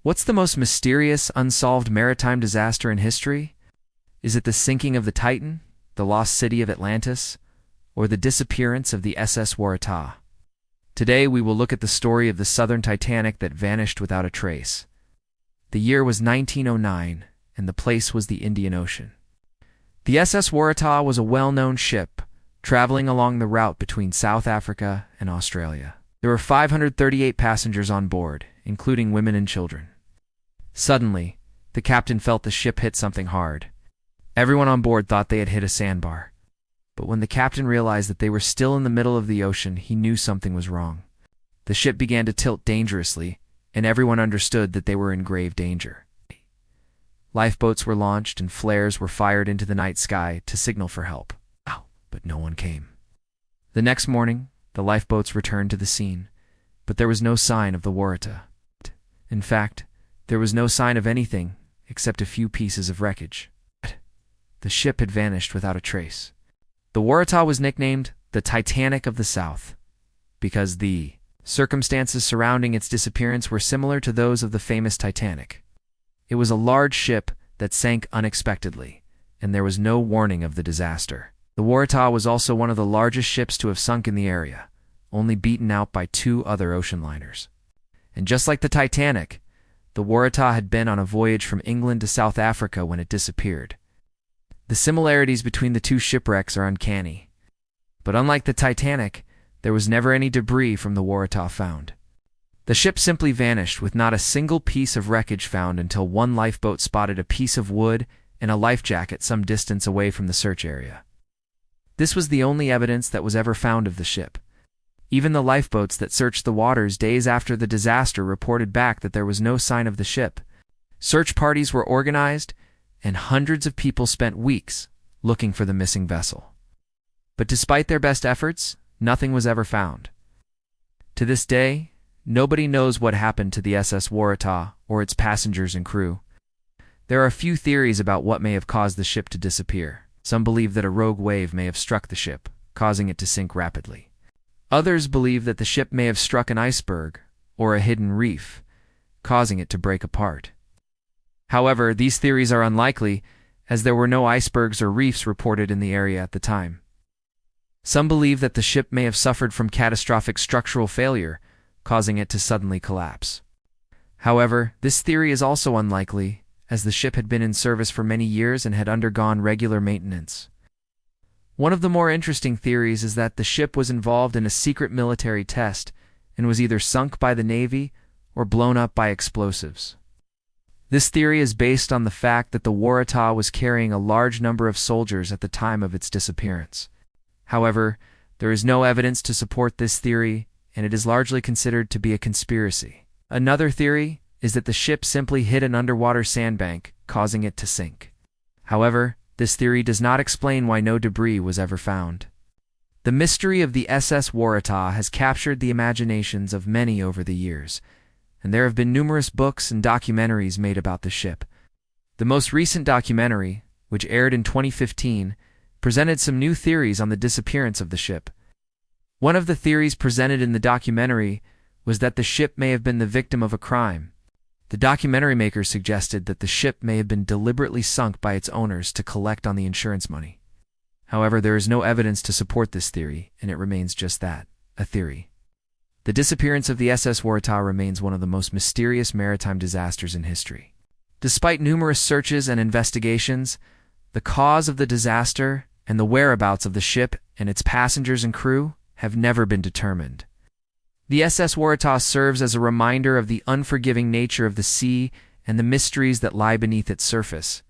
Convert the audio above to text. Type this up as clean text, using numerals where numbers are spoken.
What's the most mysterious, unsolved maritime disaster in history? Is it the sinking of the Titan, the lost city of Atlantis, or the disappearance of the SS Waratah? Today we will look at the story of the southern Titanic that vanished without a trace. The year was 1909, and the place was the Indian Ocean. The SS Waratah was a well-known ship, traveling along the route between South Africa and Australia. There were 538 passengers on board, including women and children. Suddenly, the captain felt the ship hit something hard. Everyone on board thought they had hit a sandbar. But when the captain realized that they were still in the middle of the ocean, he knew something was wrong. The ship began to tilt dangerously, and everyone understood that they were in grave danger. Lifeboats were launched and flares were fired into the night sky to signal for help. But no one came. The next morning, the lifeboats returned to the scene, but there was no sign of the Waratah. In fact, there was no sign of anything except a few pieces of wreckage. The ship had vanished without a trace. The Waratah was nicknamed the Titanic of the South because the circumstances surrounding its disappearance were similar to those of the famous Titanic. It was a large ship that sank unexpectedly, and there was no warning of the disaster. The Waratah was also one of the largest ships to have sunk in the area, only beaten out by two other ocean liners. And just like the Titanic, the Waratah had been on a voyage from England to South Africa when it disappeared. The similarities between the two shipwrecks are uncanny. But unlike the Titanic, there was never any debris from the Waratah found. The ship simply vanished with not a single piece of wreckage found until one lifeboat spotted a piece of wood and a life jacket some distance away from the search area. This was the only evidence that was ever found of the ship. Even the lifeboats that searched the waters days after the disaster reported back that there was no sign of the ship. Search parties were organized, and hundreds of people spent weeks looking for the missing vessel. But despite their best efforts, nothing was ever found. To this day, nobody knows what happened to the SS Waratah or its passengers and crew. There are a few theories about what may have caused the ship to disappear. Some believe that a rogue wave may have struck the ship, causing it to sink rapidly. Others believe that the ship may have struck an iceberg or a hidden reef, causing it to break apart. However, these theories are unlikely, as there were no icebergs or reefs reported in the area at the time. Some believe that the ship may have suffered from catastrophic structural failure, causing it to suddenly collapse. However, this theory is also unlikely, as the ship had been in service for many years and had undergone regular maintenance. One of the more interesting theories is that the ship was involved in a secret military test and was either sunk by the Navy or blown up by explosives. This theory is based on the fact that the Waratah was carrying a large number of soldiers at the time of its disappearance. However, there is no evidence to support this theory, and it is largely considered to be a conspiracy. Another theory is that the ship simply hit an underwater sandbank, causing it to sink. However, this theory does not explain why no debris was ever found. The mystery of the SS Waratah has captured the imaginations of many over the years, and there have been numerous books and documentaries made about the ship. The most recent documentary, which aired in 2015, presented some new theories on the disappearance of the ship. One of the theories presented in the documentary was that the ship may have been the victim of a crime. The documentary makers suggested that the ship may have been deliberately sunk by its owners to collect on the insurance money. However, there is no evidence to support this theory, and it remains just that, a theory. The disappearance of the SS Waratah remains one of the most mysterious maritime disasters in history. Despite numerous searches and investigations, the cause of the disaster and the whereabouts of the ship and its passengers and crew have never been determined. The SS Waratah serves as a reminder of the unforgiving nature of the sea and the mysteries that lie beneath its surface.